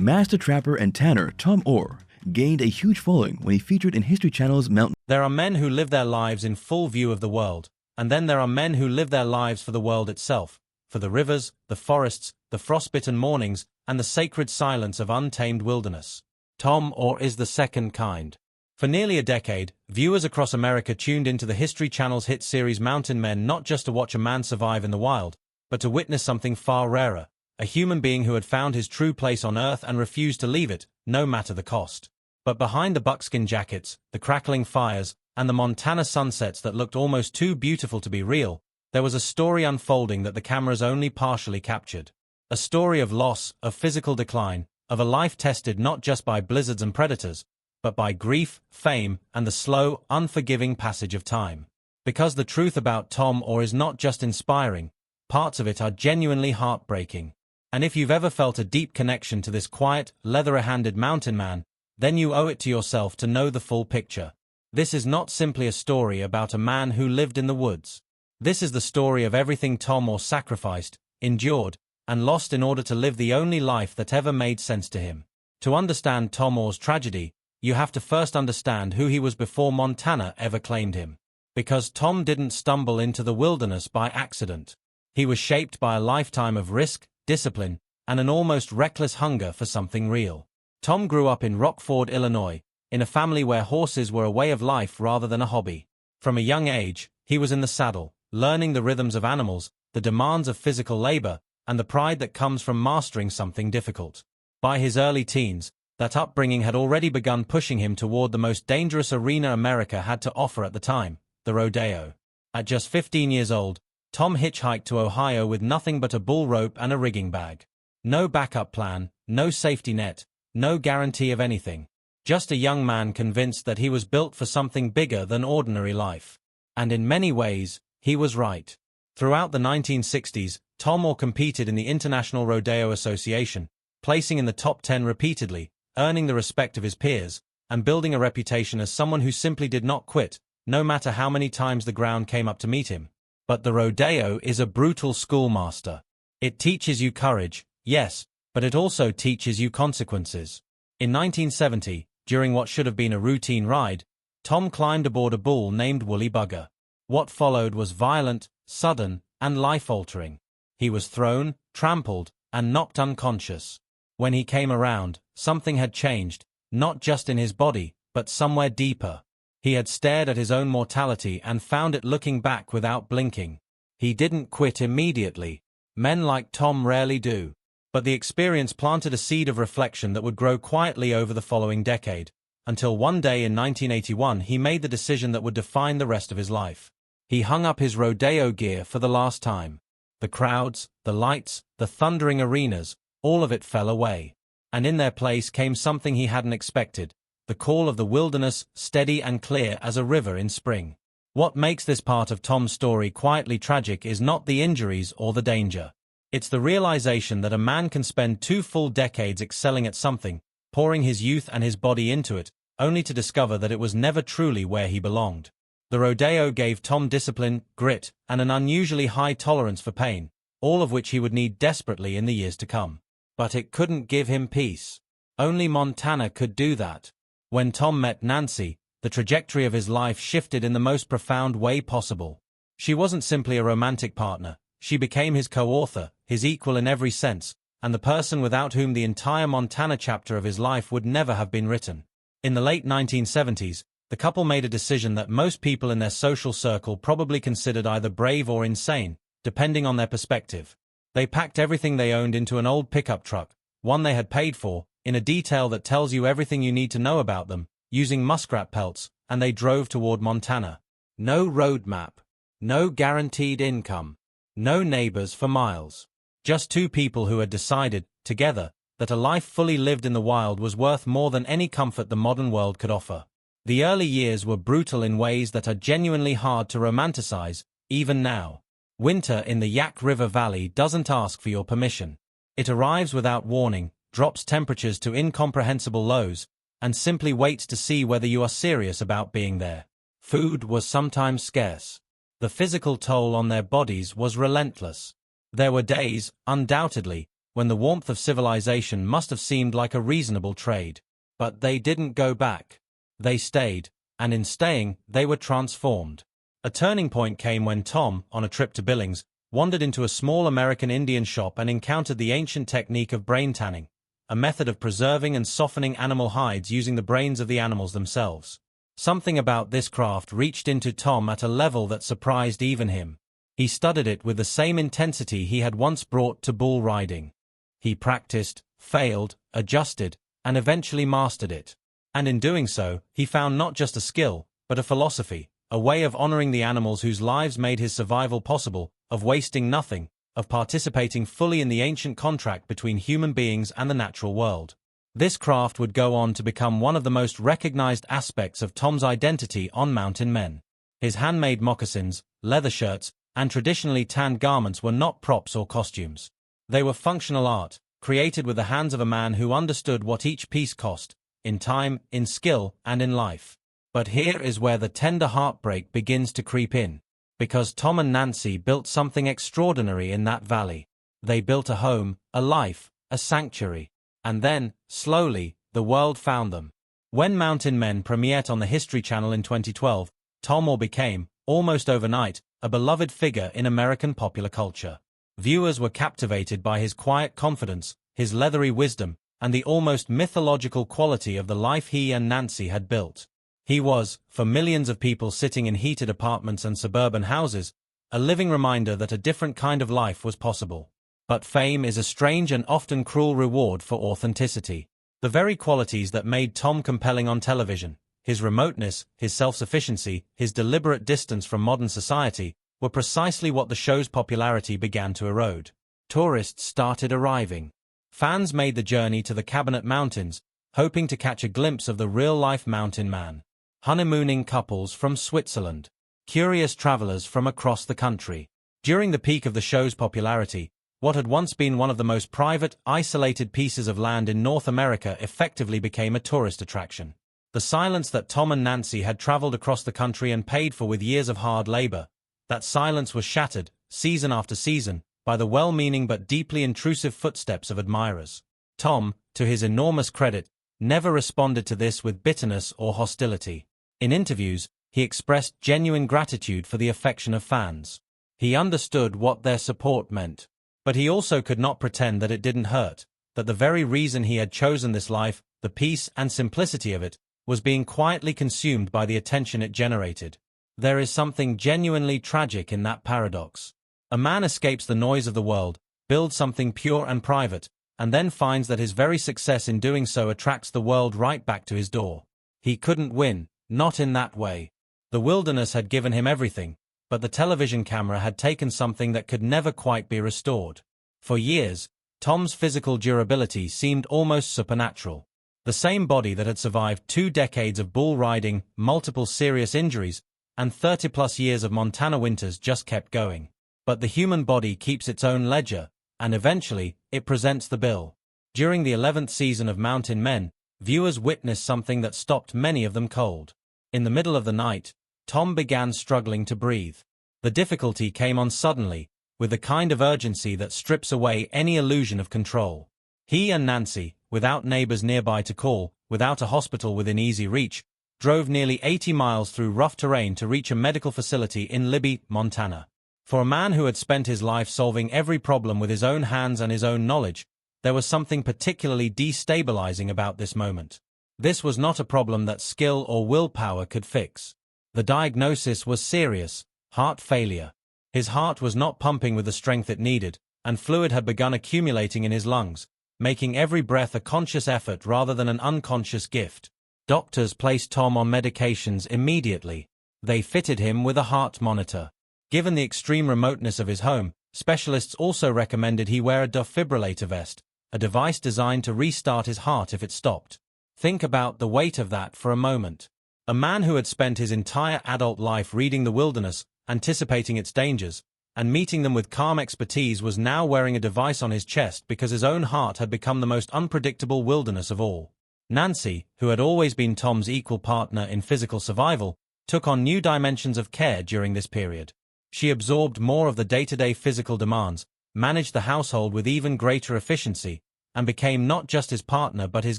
Master trapper and tanner Tom Oar gained a huge following when he featured in History Channel's Mountain. There are men who live their lives in full view of the world, and then there are men who live their lives for the world itself, for the rivers, the forests, the frostbitten mornings, and the sacred silence of untamed wilderness. Tom Oar is the second kind. For nearly a decade, viewers across America tuned into the History Channel's hit series Mountain Men not just to watch a man survive in the wild, but to witness something far rarer, a human being who had found his true place on Earth and refused to leave it, no matter the cost. But behind the buckskin jackets, the crackling fires, and the Montana sunsets that looked almost too beautiful to be real, there was a story unfolding that the cameras only partially captured. A story of loss, of physical decline, of a life tested not just by blizzards and predators, but by grief, fame, and the slow, unforgiving passage of time. Because the truth about Tom Oar is not just inspiring, parts of it are genuinely heartbreaking. And if you've ever felt a deep connection to this quiet, leather-handed mountain man, then you owe it to yourself to know the full picture. This is not simply a story about a man who lived in the woods. This is the story of everything Tom Oar sacrificed, endured, and lost in order to live the only life that ever made sense to him. To understand Tom Oar's tragedy, you have to first understand who he was before Montana ever claimed him. Because Tom didn't stumble into the wilderness by accident. He was shaped by a lifetime of risk, discipline, and an almost reckless hunger for something real. Tom grew up in Rockford, Illinois, in a family where horses were a way of life rather than a hobby. From a young age, he was in the saddle, learning the rhythms of animals, the demands of physical labor, and the pride that comes from mastering something difficult. By his early teens, that upbringing had already begun pushing him toward the most dangerous arena America had to offer at the time, the rodeo. At just 15 years old, Tom hitchhiked to Ohio with nothing but a bull rope and a rigging bag. No backup plan, no safety net, no guarantee of anything. Just a young man convinced that he was built for something bigger than ordinary life. And in many ways, he was right. Throughout the 1960s, Tom Oar competed in the International Rodeo Association, placing in the top 10 repeatedly, earning the respect of his peers, and building a reputation as someone who simply did not quit, no matter how many times the ground came up to meet him. But the rodeo is a brutal schoolmaster. It teaches you courage, yes, but it also teaches you consequences. In 1970, during what should have been a routine ride, Tom climbed aboard a bull named Woolly Bugger. What followed was violent, sudden, and life-altering. He was thrown, trampled, and knocked unconscious. When he came around, something had changed, not just in his body, but somewhere deeper. He had stared at his own mortality and found it looking back without blinking. He didn't quit immediately. Men like Tom rarely do. But the experience planted a seed of reflection that would grow quietly over the following decade, until one day in 1981 he made the decision that would define the rest of his life. He hung up his rodeo gear for the last time. The crowds, the lights, the thundering arenas, all of it fell away. And in their place came something he hadn't expected, the call of the wilderness, steady and clear as a river in spring. What makes this part of Tom's story quietly tragic is not the injuries or the danger. It's the realization that a man can spend 2 full decades excelling at something, pouring his youth and his body into it, only to discover that it was never truly where he belonged. The rodeo gave Tom discipline, grit, and an unusually high tolerance for pain, all of which he would need desperately in the years to come. But it couldn't give him peace. Only Montana could do that. When Tom met Nancy, the trajectory of his life shifted in the most profound way possible. She wasn't simply a romantic partner. She became his co-author, his equal in every sense, and the person without whom the entire Montana chapter of his life would never have been written. In the late 1970s, the couple made a decision that most people in their social circle probably considered either brave or insane, depending on their perspective. They packed everything they owned into an old pickup truck, one they had paid for, in a detail that tells you everything you need to know about them, using muskrat pelts, and they drove toward Montana. No road map. No guaranteed income. No neighbors for miles. Just 2 people who had decided, together, that a life fully lived in the wild was worth more than any comfort the modern world could offer. The early years were brutal in ways that are genuinely hard to romanticize, even now. Winter in the Yak River Valley doesn't ask for your permission. It arrives without warning, drops temperatures to incomprehensible lows, and simply waits to see whether you are serious about being there. Food was sometimes scarce. The physical toll on their bodies was relentless. There were days, undoubtedly, when the warmth of civilization must have seemed like a reasonable trade. But they didn't go back. They stayed, and in staying, they were transformed. A turning point came when Tom, on a trip to Billings, wandered into a small American Indian shop and encountered the ancient technique of brain tanning, a method of preserving and softening animal hides using the brains of the animals themselves. Something about this craft reached into Tom at a level that surprised even him. He studied it with the same intensity he had once brought to bull riding. He practiced, failed, adjusted, and eventually mastered it. And in doing so, he found not just a skill, but a philosophy, a way of honoring the animals whose lives made his survival possible, of wasting nothing, of participating fully in the ancient contract between human beings and the natural world. This craft would go on to become one of the most recognized aspects of Tom's identity on Mountain Men. His handmade moccasins, leather shirts, and traditionally tanned garments were not props or costumes. They were functional art, created with the hands of a man who understood what each piece cost, in time, in skill, and in life. But here is where the tender heartbreak begins to creep in. Because Tom and Nancy built something extraordinary in that valley. They built a home, a life, a sanctuary. And then, slowly, the world found them. When Mountain Men premiered on the History Channel in 2012, Tom Oar became, almost overnight, a beloved figure in American popular culture. Viewers were captivated by his quiet confidence, his leathery wisdom, and the almost mythological quality of the life he and Nancy had built. He was, for millions of people sitting in heated apartments and suburban houses, a living reminder that a different kind of life was possible. But fame is a strange and often cruel reward for authenticity. The very qualities that made Tom compelling on television, his remoteness, his self-sufficiency, his deliberate distance from modern society, were precisely what the show's popularity began to erode. Tourists started arriving. Fans made the journey to the Cabinet Mountains, hoping to catch a glimpse of the real-life mountain man. Honeymooning couples from Switzerland. Curious travelers from across the country. During the peak of the show's popularity, what had once been one of the most private, isolated pieces of land in North America effectively became a tourist attraction. The silence that Tom and Nancy had traveled across the country and paid for with years of hard labor, that silence was shattered, season after season, by the well-meaning but deeply intrusive footsteps of admirers. Tom, to his enormous credit, never responded to this with bitterness or hostility. In interviews, he expressed genuine gratitude for the affection of fans. He understood what their support meant. But he also could not pretend that it didn't hurt, that the very reason he had chosen this life, the peace and simplicity of it, was being quietly consumed by the attention it generated. There is something genuinely tragic in that paradox. A man escapes the noise of the world, builds something pure and private, and then finds that his very success in doing so attracts the world right back to his door. He couldn't win, not in that way. The wilderness had given him everything, but the television camera had taken something that could never quite be restored. For years, Tom's physical durability seemed almost supernatural. The same body that had survived 2 decades of bull riding, multiple serious injuries, and 30-plus years of Montana winters just kept going. But the human body keeps its own ledger, and eventually, it presents the bill. During the 11th season of Mountain Men, viewers witnessed something that stopped many of them cold. In the middle of the night, Tom began struggling to breathe. The difficulty came on suddenly, with the kind of urgency that strips away any illusion of control. He and Nancy, without neighbors nearby to call, without a hospital within easy reach, drove nearly 80 miles through rough terrain to reach a medical facility in Libby, Montana. For a man who had spent his life solving every problem with his own hands and his own knowledge, there was something particularly destabilizing about this moment. This was not a problem that skill or willpower could fix. The diagnosis was serious: heart failure. His heart was not pumping with the strength it needed, and fluid had begun accumulating in his lungs, making every breath a conscious effort rather than an unconscious gift. Doctors placed Tom on medications immediately. They fitted him with a heart monitor. Given the extreme remoteness of his home, specialists also recommended he wear a defibrillator vest, a device designed to restart his heart if it stopped. Think about the weight of that for a moment. A man who had spent his entire adult life reading the wilderness, anticipating its dangers, and meeting them with calm expertise was now wearing a device on his chest because his own heart had become the most unpredictable wilderness of all. Nancy, who had always been Tom's equal partner in physical survival, took on new dimensions of care during this period. She absorbed more of the day-to-day physical demands, managed the household with even greater efficiency, and became not just his partner but his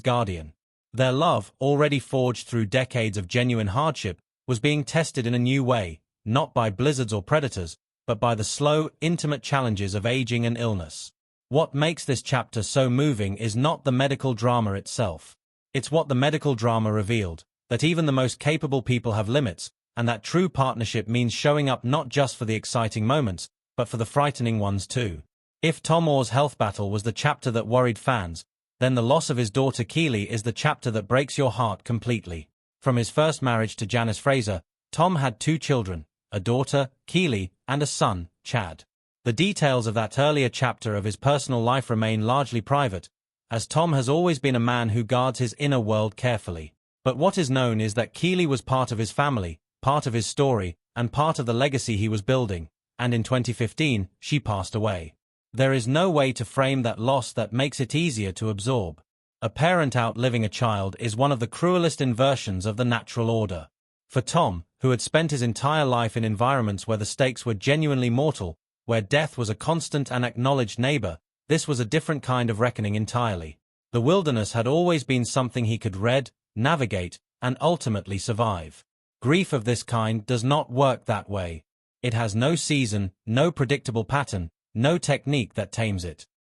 guardian. Their love, already forged through decades of genuine hardship, was being tested in a new way, not by blizzards or predators, but by the slow, intimate challenges of aging and illness. What makes this chapter so moving is not the medical drama itself. It's what the medical drama revealed, that even the most capable people have limits, and that true partnership means showing up not just for the exciting moments, but for the frightening ones too. If Tom Oar's health battle was the chapter that worried fans, then the loss of his daughter Keely is the chapter that breaks your heart completely. From his first marriage to Janice Fraser, Tom had 2 children, a daughter, Keely, and a son, Chad. The details of that earlier chapter of his personal life remain largely private, as Tom has always been a man who guards his inner world carefully. But what is known is that Keely was part of his family, part of his story, and part of the legacy he was building, and in 2015, she passed away. There is no way to frame that loss that makes it easier to absorb. A parent outliving a child is one of the cruelest inversions of the natural order. For Tom, who had spent his entire life in environments where the stakes were genuinely mortal, where death was a constant and acknowledged neighbor, this was a different kind of reckoning entirely. The wilderness had always been something he could read, navigate, and ultimately survive. Grief of this kind does not work that way. It has no season, no predictable pattern, no technique that tames it.